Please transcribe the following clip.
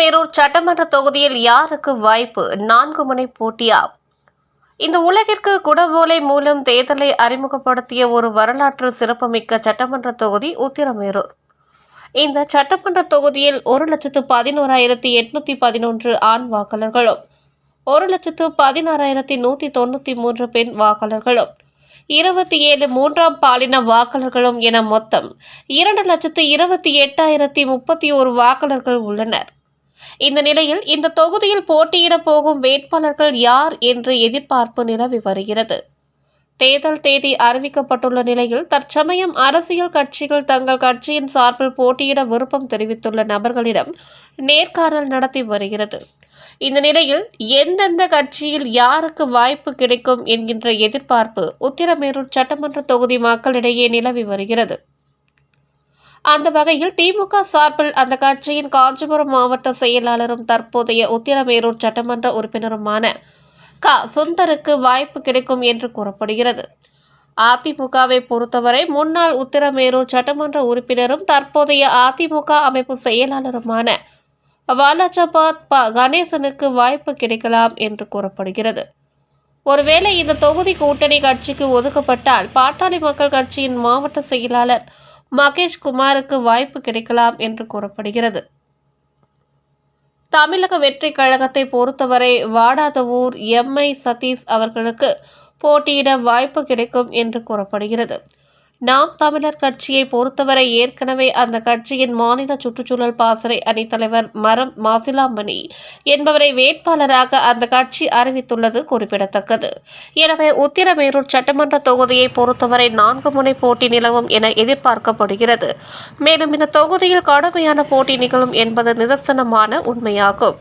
உத்திரமேரூர் சட்டமன்ற தொகுதியில் யாருக்கு வாய்ப்பு? 4 முனை போட்டியா? இந்த உலகிற்கு குடவோலை மூலம் தேர்தலை அறிமுகப்படுத்திய ஒரு வரலாற்று சிறப்புமிக்க சட்டமன்ற தொகுதி உத்திரமேரூர். இந்த சட்டமன்ற தொகுதியில் 1,11,811 ஆண் வாக்காளர்களும் 1,16,193 பெண் வாக்காளர்களும் 27 மூன்றாம் பாலின வாக்காளர்களும் என மொத்தம் 2,28,031 வாக்காளர்கள் உள்ளனர். இந்த நிலையில் இந்த தொகுதியில் போட்டியிட போகும் வேட்பாளர்கள் யார் என்று எதிர்பார்ப்பு நிலவி வருகிறது. தேர்தல் தேதி அறிவிக்கப்பட்டுள்ள நிலையில் தற்சமயம் அரசியல் கட்சிகள் தங்கள் கட்சியின் சார்பில் போட்டியிட விருப்பம் தெரிவித்துள்ள நபர்களிடம் நேர்காணல் நடத்தி வருகிறது. இந்த நிலையில் எந்தெந்த கட்சியில் யாருக்கு வாய்ப்பு கிடைக்கும் என்கின்ற எதிர்பார்ப்பு உத்திரமேரூர் சட்டமன்ற தொகுதி மக்களிடையே நிலவி வருகிறது. அந்த வகையில் திமுக சார்பில் அந்த கட்சியின் காஞ்சிபுரம் மாவட்ட செயலாளரும் தற்போதைய உத்திரமேரூர் சட்டமன்ற உறுப்பினருமான சுந்தருக்கு வாய்ப்பு கிடைக்கும் என்று கூறப்படுகிறது. அதிமுகவை பொறுத்தவரை முன்னாள் உத்திரமேரூர் சட்டமன்ற உறுப்பினரும் தற்போதைய அதிமுக அமைப்பு செயலாளருமான வாலாஜாபாத் கணேசனுக்கு வாய்ப்பு கிடைக்கலாம் என்று கூறப்படுகிறது. ஒருவேளை இந்த தொகுதி கூட்டணி கட்சிக்கு ஒதுக்கப்பட்டால் பாட்டாளி மக்கள் கட்சியின் மாவட்ட செயலாளர் மகேஷ் குமாருக்கு வாய்ப்பு கிடைக்கலாம் என்று கூறப்படுகிறது. தமிழக வெற்றி கழகத்தை பொறுத்தவரை வாடாதவூர் எம்.ஐ. சதீஷ் அவர்களுக்கு போட்டியிட வாய்ப்பு கிடைக்கும் என்று கூறப்படுகிறது. நாம் தமிழர் கட்சியை பொறுத்தவரை ஏற்கனவே அந்த கட்சியின் மாநில சுற்றுச்சூழல் பாசறை அணித்தலைவர் மரம் மாசிலாமணி என்பவரை வேட்பாளராக அந்த கட்சி அறிவித்துள்ளது குறிப்பிடத்தக்கது. எனவே உத்திரமேரூர் சட்டமன்ற தொகுதியை பொறுத்தவரை 4 முனை போட்டி நிலவும் என எதிர்பார்க்கப்படுகிறது. மேலும் இந்த தொகுதியில் கடுமையான போட்டி நிகழும் என்பது நிதர்சனமான உண்மையாகும்.